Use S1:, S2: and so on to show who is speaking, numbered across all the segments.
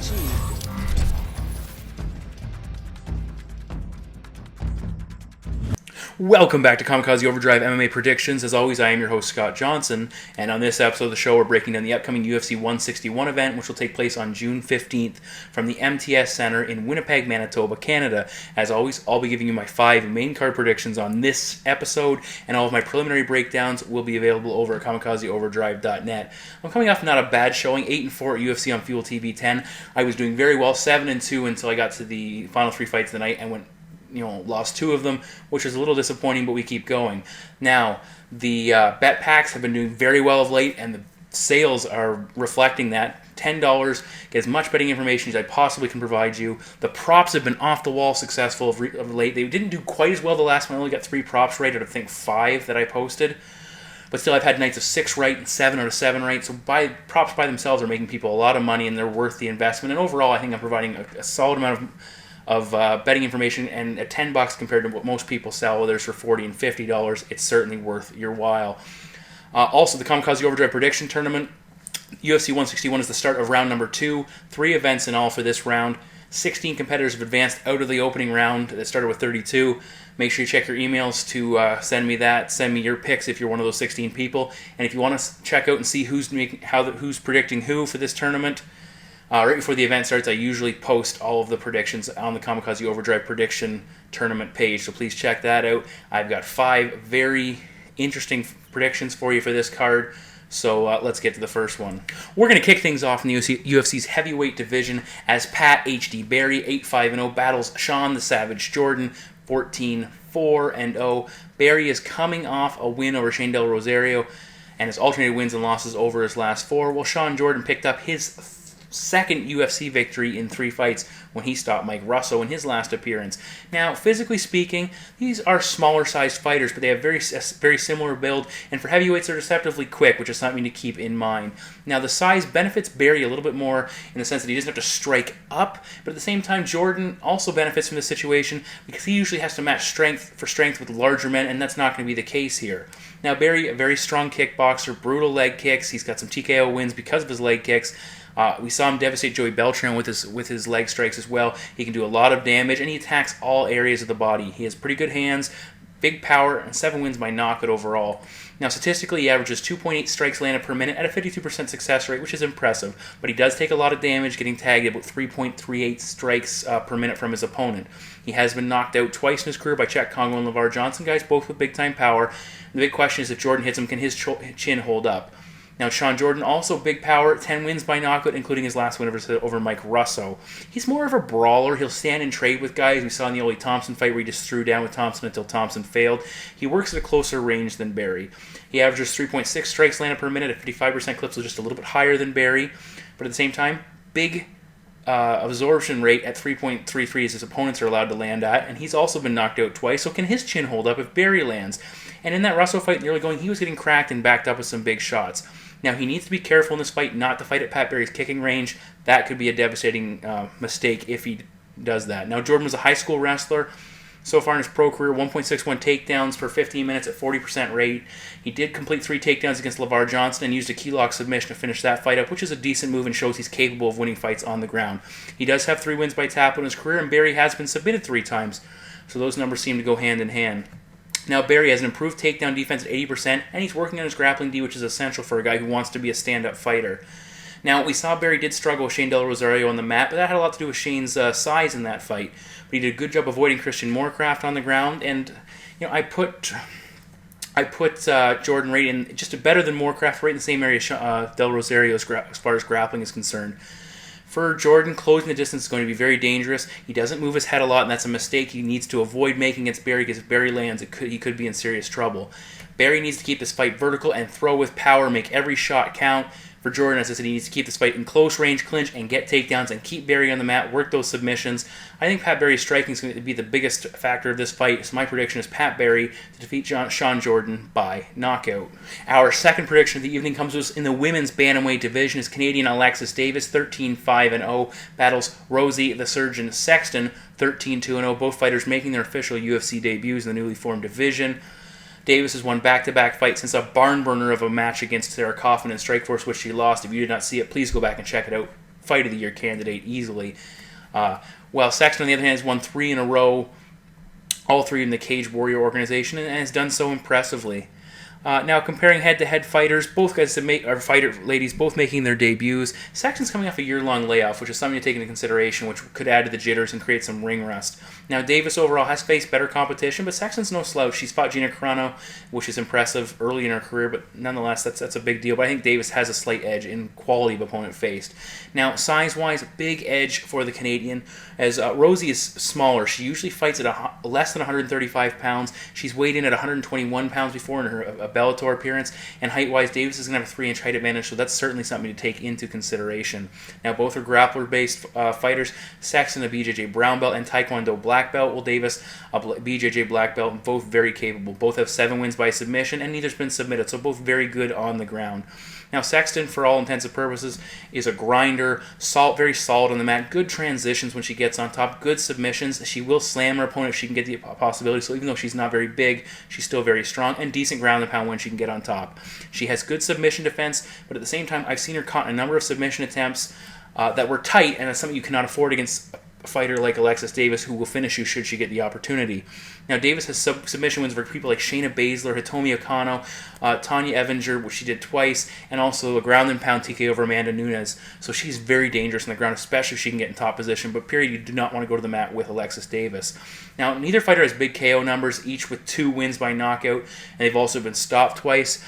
S1: achieved.
S2: Welcome back to Kamikaze Overdrive MMA Predictions. As always, I am your host, Scott Johnson, and on this episode of the show, we're breaking down the upcoming UFC 161 event, which will take place on June 15th from the MTS Center in Winnipeg, Manitoba, Canada. As always, I'll be giving you my 5 main card predictions on this episode, and all of my preliminary breakdowns will be available over at kamikazeoverdrive.net. I'm coming off not a bad showing, 8-4 at UFC on Fuel TV 10. I was doing very well, 7-2 until I got to the final 3 fights of the night and went lost 2 of them, which is a little disappointing, but we keep going. Now, the bet packs have been doing very well of late, and the sales are reflecting that. $10, get as much betting information as I possibly can provide you. The props have been off the wall successful of late. They didn't do quite as well the last one. I only got 3 props right out of, I think, 5 that I posted. But still, I've had nights of 6 right and 7 out of 7 right. So props by themselves are making people a lot of money, and they're worth the investment. And overall, I think I'm providing a solid amount of betting information, and at $10 compared to what most people sell, whether it's for $40 and $50, it's certainly worth your while. Also, the Kamikaze Overdrive Prediction Tournament, UFC 161 is the start of round number 2. 3 events in all for this round. 16 competitors have advanced out of the opening round that started with 32. Make sure you check your emails to send me that. Send me your picks if you're one of those 16 people. And if you want to check out and see who's predicting who for this tournament, right before the event starts, I usually post all of the predictions on the Kamikaze Overdrive Prediction Tournament page, so please check that out. I've got 5 very interesting predictions for you for this card, so let's get to the first one. We're going to kick things off in the UFC's heavyweight division as Pat H.D. Barry, 8-5-0, battles Shawn the Savage Jordan, 14-4-0. Barry is coming off a win over Shane Del Rosario and has alternated wins and losses over his last 4, while Shawn Jordan picked up his second UFC victory in 3 fights when he stopped Mike Russo in his last appearance. Now, physically speaking, these are smaller-sized fighters, but they have very similar build, and for heavyweights, they're deceptively quick, which is something to keep in mind. Now, the size benefits Barry a little bit more in the sense that he doesn't have to strike up, but at the same time, Jordan also benefits from this situation because he usually has to match strength for strength with larger men, and that's not going to be the case here. Now, Barry, a very strong kickboxer, brutal leg kicks. He's got some TKO wins because of his leg kicks. We saw him devastate Joey Beltran with his leg strikes as well. He can do a lot of damage, and he attacks all areas of the body. He has pretty good hands, big power, and 7 wins by knockout overall. Now, statistically, he averages 2.8 strikes landed per minute at a 52% success rate, which is impressive. But he does take a lot of damage, getting tagged about 3.38 strikes per minute from his opponent. He has been knocked out twice in his career by Czech Congo and LeVar Johnson, guys, both with big-time power. The big question is if Jordan hits him, can his chin hold up? Now, Shawn Jordan, also big power, 10 wins by knockout, including his last win over Mike Russo. He's more of a brawler. He'll stand and trade with guys. We saw in the Ole Thompson fight where he just threw down with Thompson until Thompson failed. He works at a closer range than Barry. He averages 3.6 strikes landed per minute at 55% clips, so just a little bit higher than Barry. But at the same time, big absorption rate at 3.33 as his opponents are allowed to land at, and he's also been knocked out twice, so can his chin hold up if Barry lands? And in that Russo fight in the early going, he was getting cracked and backed up with some big shots. Now, he needs to be careful in this fight not to fight at Pat Barry's kicking range. That could be a devastating mistake if he does that. Now, Jordan was a high school wrestler. So far in his pro career, 1.61 takedowns per 15 minutes at 40% rate. He did complete 3 takedowns against LeVar Johnson and used a key lock submission to finish that fight up, which is a decent move and shows he's capable of winning fights on the ground. He does have 3 wins by tap in his career, and Barry has been submitted 3 times. So those numbers seem to go hand in hand. Now, Barry has an improved takedown defense at 80%, and he's working on his grappling D, which is essential for a guy who wants to be a stand-up fighter. Now, we saw Barry did struggle with Shane Del Rosario on the mat, but that had a lot to do with Shane's size in that fight. But he did a good job avoiding Christian Moorcraft on the ground, and I put Jordan right in just better than Moorcraft, right in the same area Del Rosario as far as grappling is concerned. For Jordan, closing the distance is going to be very dangerous. He doesn't move his head a lot, and that's a mistake he needs to avoid making against Barry, because if Barry lands, he could be in serious trouble. Barry needs to keep this fight vertical and throw with power, make every shot count. For Jordan, as I said, he needs to keep this fight in close range, clinch, and get takedowns, and keep Barry on the mat, work those submissions. I think Pat Barry's striking is going to be the biggest factor of this fight, so my prediction is Pat Barry to defeat Shawn Jordan by knockout. Our second prediction of the evening comes to us in the women's bantamweight division as Canadian Alexis Davis, 13-5-0, battles Rosi the Surgeon Sexton, 13-2-0, both fighters making their official UFC debuts in the newly formed division. Davis has won back-to-back fights since a barn burner of a match against Sarah Kaufman in Strikeforce, which she lost. If you did not see it, please go back and check it out. Fight of the Year candidate easily. While Sexton, on the other hand, has won 3 in a row, all 3 in the Cage Warrior organization, and has done so impressively. Now, comparing head-to-head fighters, both guys are fighter ladies, both making their debuts. Sexton's coming off a year-long layoff, which is something to take into consideration, which could add to the jitters and create some ring rust. Now, Davis overall has faced better competition, but Sexton's no slouch. She's fought Gina Carano, which is impressive early in her career, but nonetheless, that's a big deal. But I think Davis has a slight edge in quality of opponent faced. Now, size-wise, big edge for the Canadian, as Rosi is smaller. She usually fights at less than 135 pounds. She's weighed in at 121 pounds before in her Bellator appearance, and height-wise, Davis is going to have a 3-inch height advantage, so that's certainly something to take into consideration. Now, both are grappler-based fighters. Sexton, a BJJ brown belt, and Taekwondo black belt. Well, Davis, a BJJ black belt, both very capable. Both have 7 wins by submission, and neither's been submitted, so both very good on the ground. Now, Sexton, for all intents and purposes, is a grinder, very solid on the mat, good transitions when she gets on top, good submissions. She will slam her opponent if she can get the possibility, so even though she's not very big, she's still very strong, and decent ground and pound when she can get on top. She has good submission defense, but at the same time, I've seen her caught in a number of submission attempts that were tight, and that's something you cannot afford against a fighter like Alexis Davis, who will finish you should she get the opportunity. Now, Davis has submission wins for people like Shayna Baszler, Hitomi Okano, Tanya Evinger, which she did twice, and also a ground and pound TK over Amanda Nunes. So she's very dangerous on the ground, especially if she can get in top position. But period, you do not want to go to the mat with Alexis Davis. Now, neither fighter has big KO numbers, each with 2 wins by knockout, and they've also been stopped twice.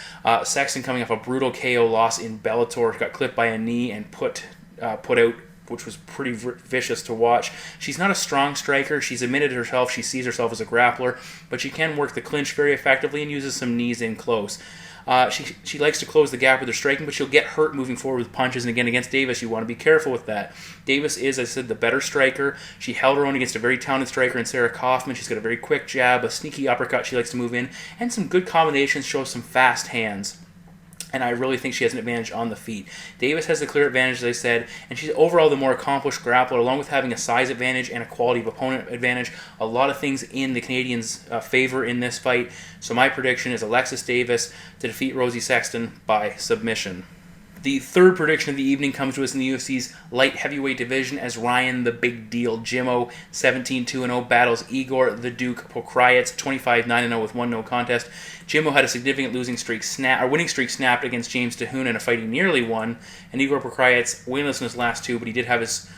S2: Sexton, coming off a brutal KO loss in Bellator, got clipped by a knee and put out, which was pretty vicious to watch. She's not a strong striker. She's admitted herself she sees herself as a grappler, but she can work the clinch very effectively and uses some knees in close. She likes to close the gap with her striking, but she'll get hurt moving forward with punches, and again, against Davis, you want to be careful with that. Davis is, as I said, the better striker. She held her own against a very talented striker in Sarah Kaufman. She's got a very quick jab, a sneaky uppercut she likes to move in, and some good combinations, shows some fast hands. And I really think she has an advantage on the feet. Davis has the clear advantage, as I said, and she's overall the more accomplished grappler, along with having a size advantage and a quality of opponent advantage. A lot of things in the Canadians' favor in this fight. So my prediction is Alexis Davis to defeat Rosi Sexton by submission. The third prediction of the evening comes to us in the UFC's light heavyweight division as Ryan the Big Deal Jimmo, 17-2-0, battles Igor the Duke Pokrajac, 25-9-0 with 1 no contest. Jimmo had a significant winning streak snapped against James Tahuna in a fight he nearly won, and Igor Pokrajac winless in his last 2, but he did have his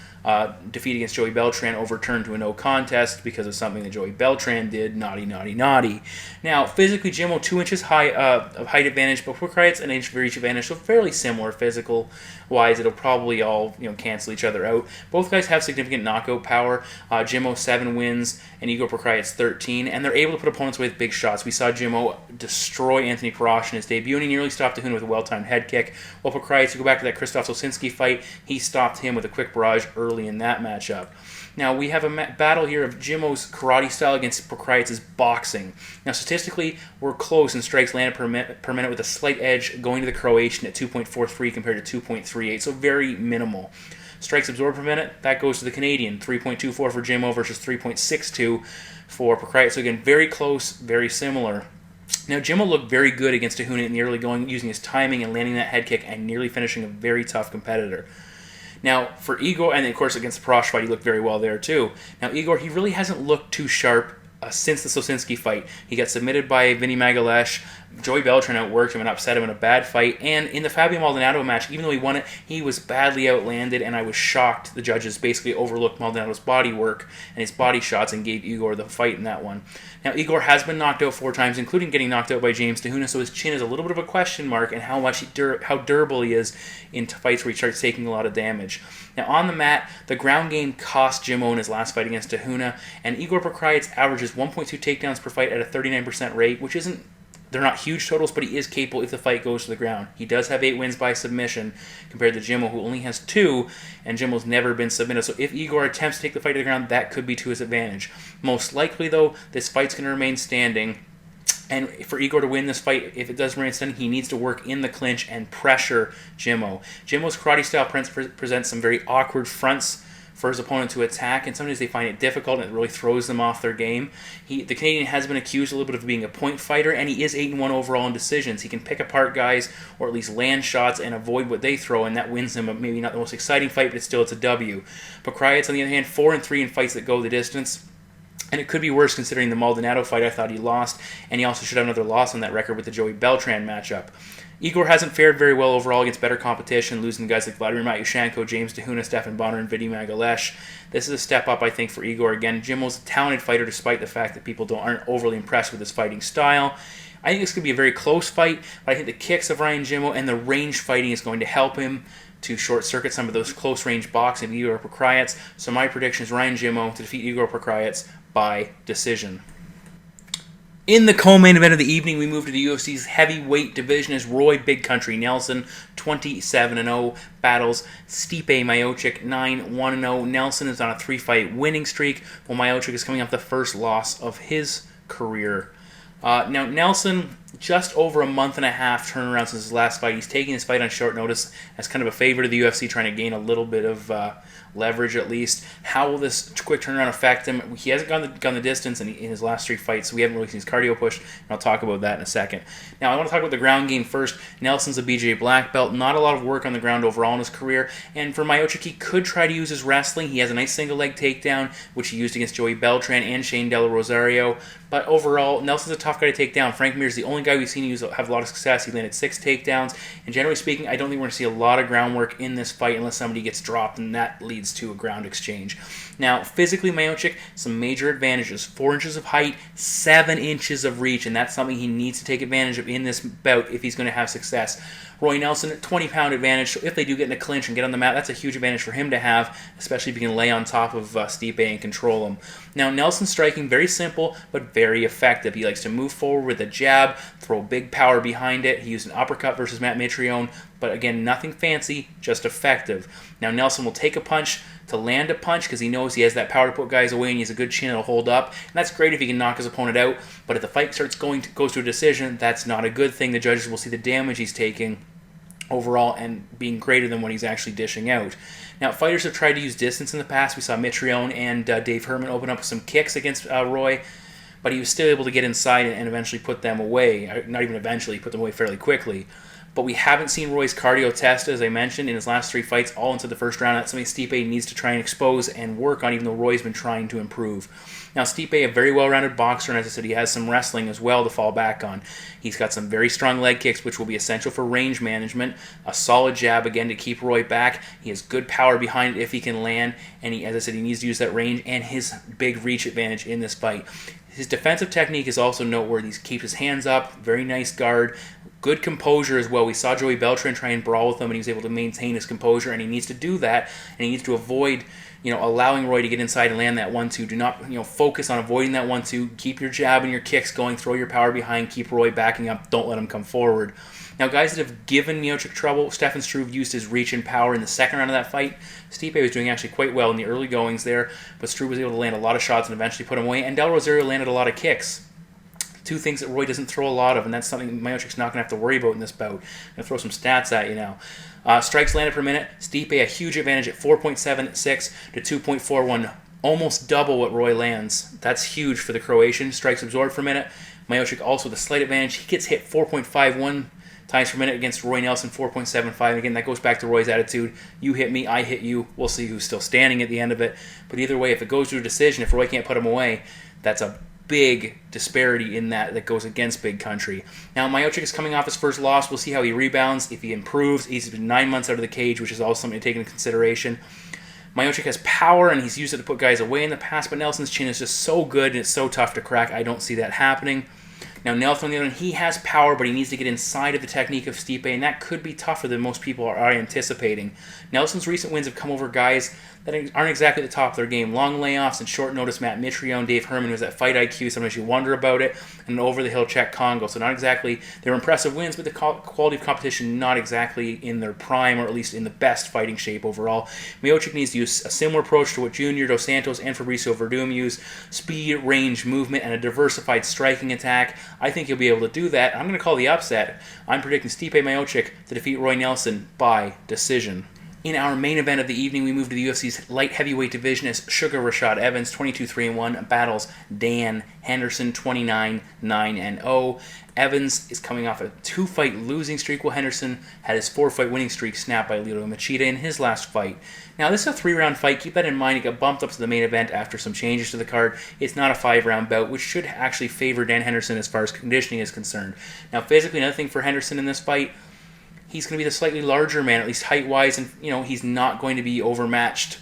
S2: defeat against Joey Beltran overturned to a no contest because of something that Joey Beltran did. Naughty, naughty, naughty. Now, physically, Jimmo 2 inches high of height advantage, but Pokrajac an inch of reach advantage, so fairly similar physical-wise. It'll probably all cancel each other out. Both guys have significant knockout power. Jimmo 7 wins and Igor Pokrajac 13, and they're able to put opponents away with big shots. We saw Jimmo destroy Anthony Parash in his debut, and he nearly stopped Tahuna with a well-timed head kick. While Pokrajac, to go back to that Krzysztof Sosinski fight, he stopped him with a quick barrage early in that matchup. Now, we have a battle here of Jimmo's karate style against Pokrajac's boxing. Now, statistically, we're close in strikes landed per minute with a slight edge going to the Croatian at 2.43 compared to 2.38, so very minimal. Strikes absorbed per minute, that goes to the Canadian, 3.24 for Jimmo versus 3.62 for Pokrajac. So again, very close, very similar. Now, Jimmo looked very good against Tahuna in the early going, using his timing and landing that head kick and nearly finishing a very tough competitor. Now, for Igor, and of course against the Parash fight, he looked very well there too. Now, Igor, he really hasn't looked too sharp since the Sosinski fight. He got submitted by Vinny Magalesh. Joey Beltran outworked him and upset him in a bad fight. And in the Fabio Maldonado match, even though he won it, he was badly outlanded, and I was shocked the judges basically overlooked Maldonado's body work and his body shots and gave Igor the fight in that one. Now, Igor has been knocked out 4 times, including getting knocked out by James Tahuna, so his chin is a little bit of a question mark and how durable he is in fights where he starts taking a lot of damage. Now, on the mat, the ground game cost Jimmo in his last fight against Tahuna, and Igor Pokrajac averages 1.2 takedowns per fight at a 39% rate, which isn't, they're not huge totals, but he is capable if the fight goes to the ground. He does have 8 wins by submission compared to Jimmo, who only has 2, and Jimmo's never been submitted. So if Igor attempts to take the fight to the ground, that could be to his advantage. Most likely, though, this fight's going to remain standing. And for Igor to win this fight, if it does remain standing, he needs to work in the clinch and pressure Jimmo. Jimmo's karate style presents some very awkward fronts for his opponent to attack, and sometimes they find it difficult, and it really throws them off their game. The Canadian has been accused a little bit of being a point fighter, and he is 8-1 overall in decisions. He can pick apart guys, or at least land shots, and avoid what they throw, and that wins him maybe not the most exciting fight, but it's a W. Pokrajac, on the other hand, 4-3 in fights that go the distance. And it could be worse considering the Maldonado fight I thought he lost, and he also should have another loss on that record with the Joey Beltran matchup. Igor hasn't fared very well overall against better competition, losing to guys like Vladimir Matyushenko, James DeHuna, Stefan Bonner, and Vidi Magalesh. This is a step up, I think, for Igor. Again, Jimmo's a talented fighter despite the fact that people aren't overly impressed with his fighting style. I think this could be a very close fight, but I think the kicks of Ryan Jimmo and the range fighting is going to help him to short-circuit some of those close-range boxing of Igor Pokrajac. So my prediction is Ryan Jimmo to defeat Igor Pokrajac by decision. In the co-main event of the evening, we move to the UFC's heavyweight division as Roy Big Country Nelson, 27-0, battles Stipe Miocic, 9-1-0. Nelson is on a 3-fight winning streak, while Miocic is coming off the first loss of his career. Now, Nelson, just over a month and a half turnaround since his last fight. He's taking his fight on short notice as kind of a favor to the UFC, trying to gain a little bit of leverage at least. How will this quick turnaround affect him? He hasn't gone the distance in his last 3 fights, so we haven't really seen his cardio pushed, and I'll talk about that in a second. Now, I want to talk about the ground game first. Nelson's a BJ black belt, not a lot of work on the ground overall in his career, and for Miocic, he could try to use his wrestling. He has a nice single leg takedown, which he used against Joey Beltran and Shane Della Rosario, but overall, Nelson's a tough guy to take down. Frank Mir's the only guy we've seen have a lot of success. He landed 6 takedowns, and generally speaking, I don't think we're going to see a lot of groundwork in this fight unless somebody gets dropped, and that leads to a ground exchange. Now, physically, Miocic, some major advantages. 4 inches of height, 7 inches of reach, and that's something he needs to take advantage of in this bout if he's going to have success. Roy Nelson, 20-pound advantage, so if they do get in a clinch and get on the mat, that's a huge advantage for him to have, especially if he can lay on top of Stipe and control him. Now, Nelson's striking, very simple, but very effective. He likes to move forward with a jab, throw big power behind it. He used an uppercut versus Matt Mitrione, but again, nothing fancy, just effective. Now, Nelson will take a punch to land a punch because he knows he has that power to put guys away and he has a good chin that'll hold up. And that's great if he can knock his opponent out, but if the fight goes to a decision, that's not a good thing. The judges will see the damage he's taking overall and being greater than what he's actually dishing out. Now, fighters have tried to use distance in the past. We saw Mitrione and Dave Herman open up some kicks against Roy, but he was still able to get inside and eventually put them away. Not even eventually, put them away fairly quickly. But we haven't seen Roy's cardio test, as I mentioned, in his last 3 fights, all into the first round. That's something Stipe needs to try and expose and work on, even though Roy's been trying to improve. Now, Stipe, a very well-rounded boxer, and as I said, he has some wrestling as well to fall back on. He's got some very strong leg kicks, which will be essential for range management. A solid jab, again, to keep Roy back. He has good power behind it if he can land, and as I said, he needs to use that range and his big reach advantage in this fight. His defensive technique is also noteworthy. He keeps his hands up, very nice guard, good composure as well. We saw Joey Beltran try and brawl with him, and he was able to maintain his composure, and he needs to do that, and he needs to avoid allowing Roy to get inside and land that 1-2. Do not, focus on avoiding that 1-2. Keep your jab and your kicks going. Throw your power behind. Keep Roy backing up. Don't let him come forward. Now, guys that have given Miocic trouble, Stefan Struve used his reach and power in the second round of that fight. Stipe was doing actually quite well in the early goings there, but Struve was able to land a lot of shots and eventually put him away, and Del Rosario landed a lot of kicks. 2 things that Roy doesn't throw a lot of, and that's something Miocic's not going to have to worry about in this bout. I'm going to throw some stats at you now. Strikes landed per minute. Stipe a huge advantage at 4.76 to 2.41, almost double what Roy lands. That's huge for the Croatian. Strikes absorbed per minute. Miocic also with a slight advantage. He gets hit 4.51 times per minute against Roy Nelson, 4.75. Again, that goes back to Roy's attitude. You hit me, I hit you. We'll see who's still standing at the end of it. But either way, if it goes to a decision, if Roy can't put him away, that's a big disparity in that goes against Big Country. Now, Miocic is coming off his first loss. We'll see how he rebounds. If he improves, he's been 9 months out of the cage, which is also something to take into consideration. Miocic has power, and he's used it to put guys away in the past, but Nelson's chin is just so good, and it's so tough to crack. I don't see that happening. Now, Nelson, on the other hand, he has power, but he needs to get inside of the technique of Stipe, and that could be tougher than most people are anticipating. Nelson's recent wins have come over guys that aren't exactly at the top of their game. Long layoffs and short notice Matt Mitrione, Dave Herman, who has that fight IQ, sometimes you wonder about it, and an over-the-hill Czech Congo. So not exactly, they're impressive wins, but the quality of competition not exactly in their prime, or at least in the best fighting shape overall. Miocic needs to use a similar approach to what Junior Dos Santos and Fabricio Verdum use: speed, range, movement, and a diversified striking attack. I think he'll be able to do that. I'm going to call the upset. I'm predicting Stipe Miocic to defeat Roy Nelson by decision. In our main event of the evening, we move to the UFC's light heavyweight division as Sugar Rashad Evans, 22-3-1, battles Dan Henderson, 29-9-0. Evans is coming off a 2-fight losing streak, while Henderson had his 4-fight winning streak snapped by Lyoto Machida in his last fight. Now, this is a 3-round fight. Keep that in mind. It got bumped up to the main event after some changes to the card. It's not a 5-round bout, which should actually favor Dan Henderson as far as conditioning is concerned. Now, physically, another thing for Henderson in this fight, he's going to be the slightly larger man, at least height-wise, and he's not going to be overmatched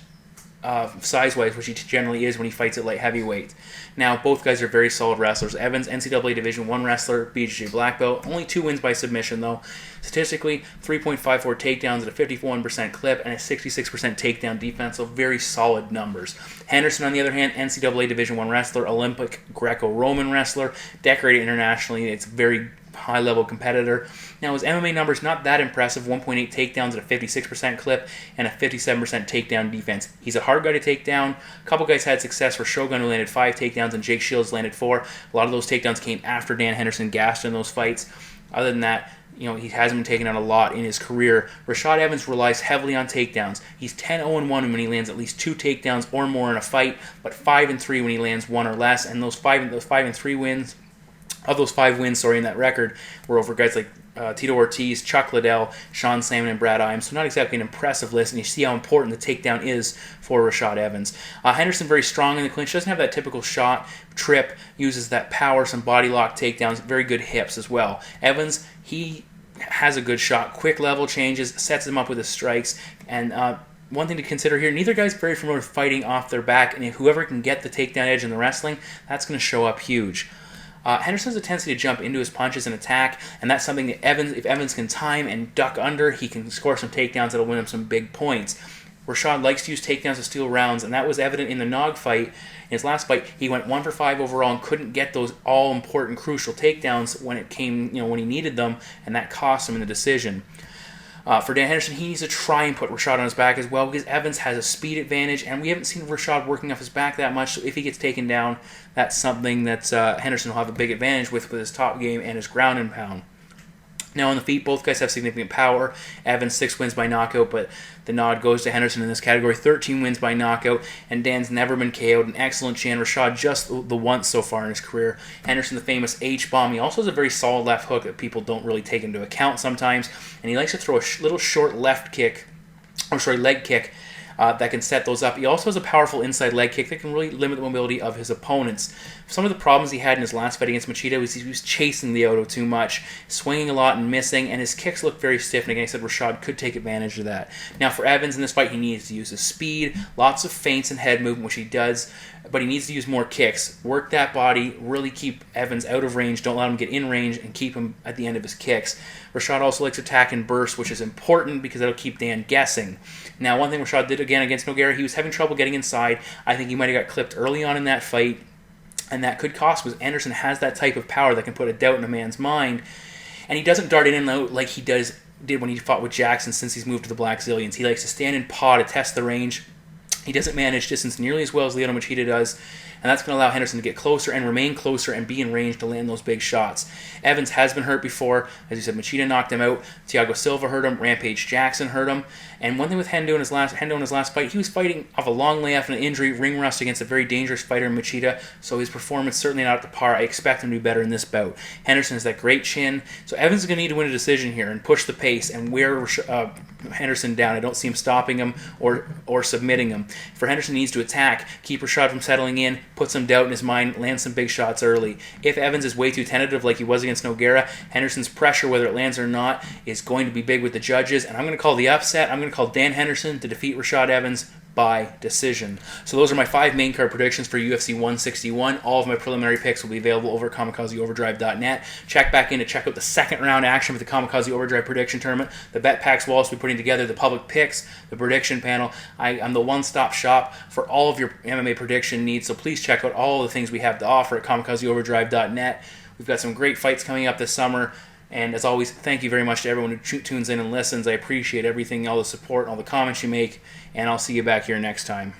S2: size-wise, which he generally is when he fights at light heavyweight. Now, both guys are very solid wrestlers. Evans, NCAA Division I wrestler, BJJ black belt. Only 2 wins by submission, though. Statistically, 3.54 takedowns at a 51% clip and a 66% takedown defense, so very solid numbers. Henderson, on the other hand, NCAA Division I wrestler, Olympic Greco-Roman wrestler, decorated internationally. It's a very high-level competitor. Now, his MMA numbers not that impressive, 1.8 takedowns at a 56% clip and a 57% takedown defense. He's a hard guy to take down. A couple guys had success for Shogun, who landed 5 takedowns, and Jake Shields landed 4. A lot of those takedowns came after Dan Henderson gassed in those fights. Other than that, he hasn't been taken out a lot in his career. Rashad Evans relies heavily on takedowns. He's 10-0-1 when he lands at least 2 takedowns or more in a fight, but 5-3 when he lands 1 or less. And those 5-3 wins, of those 5 wins, in that record, were over guys like Tito Ortiz, Chuck Liddell, Sean Salmon, and Brad Imes. So not exactly an impressive list, and you see how important the takedown is for Rashad Evans. Henderson very strong in the clinch, doesn't have that typical shot, trip, uses that power, some body lock takedowns, very good hips as well. Evans, he has a good shot, quick level changes, sets him up with his strikes, and one thing to consider here, neither guy's very familiar with fighting off their back, and whoever can get the takedown edge in the wrestling, that's going to show up huge. Henderson has a tendency to jump into his punches and attack, and that's something that if Evans can time and duck under, he can score some takedowns that'll win him some big points. Rashad likes to use takedowns to steal rounds, and that was evident in the Nog fight. In his last fight, he went 1 for 5 overall and couldn't get those all-important, crucial takedowns when it came, when he needed them, and that cost him in the decision. For Dan Henderson, he needs to try and put Rashad on his back as well, because Evans has a speed advantage, and we haven't seen Rashad working off his back that much, so if he gets taken down, that's something that Henderson will have a big advantage with his top game and his ground and pound. Now on the feet, both guys have significant power. Evans 6 wins by knockout, but the nod goes to Henderson in this category. 13 wins by knockout, and Dan's never been KO'd. An excellent chin. Rashad just the once so far in his career. Henderson, the famous H-bomb. He also has a very solid left hook that people don't really take into account sometimes, and he likes to throw a little short leg kick, that can set those up. He also has a powerful inside leg kick that can really limit the mobility of his opponents. Some of the problems he had in his last fight against Machida was he was chasing Lyoto too much, swinging a lot and missing, and his kicks looked very stiff, and again, I said Rashad could take advantage of that. Now for Evans in this fight, he needs to use his speed, lots of feints and head movement, which he does, but he needs to use more kicks. Work that body, really keep Evans out of range, don't let him get in range, and keep him at the end of his kicks. Rashad also likes attack and burst, which is important because that'll keep Dan guessing. Now, one thing Rashad did again against Nogueira, he was having trouble getting inside. I think he might have got clipped early on in that fight, and that could cost because Anderson has that type of power that can put a doubt in a man's mind, and he doesn't dart in and out like he did when he fought with Jackson since he's moved to the Black Zillions. He likes to stand in paw to test the range. He doesn't manage distance nearly as well as Lyoto Machida does, and that's going to allow Henderson to get closer and remain closer and be in range to land those big shots. Evans has been hurt before. As you said, Machida knocked him out. Thiago Silva hurt him. Rampage Jackson hurt him. And one thing with Hendo in his last fight, he was fighting off a long layoff and an injury, ring rust against a very dangerous fighter in Machida, so his performance certainly not up to par. I expect him to do better in this bout. Henderson has that great chin, so Evans is going to need to win a decision here and push the pace and wear Henderson down. I don't see him stopping him or submitting him. For Henderson, he needs to attack, keep Rashad from settling in, put some doubt in his mind, land some big shots early. If Evans is way too tentative like he was against Nogueira, Henderson's pressure, whether it lands or not, is going to be big with the judges, and I'm going to call the upset. I'm going to call Dan Henderson to defeat Rashad Evans by decision. So those are my 5 main card predictions for UFC 161. All of my preliminary picks will be available over at KamikazeOverdrive.net. Check back in to check out the second round action for the Kamikaze Overdrive prediction tournament. The bet packs will also be putting together the public picks, the prediction panel. I'm the one-stop shop for all of your MMA prediction needs, so please check out all the things we have to offer at KamikazeOverdrive.net. We've got some great fights coming up this summer. And as always, thank you very much to everyone who tunes in and listens. I appreciate everything, all the support, all the comments you make, and I'll see you back here next time.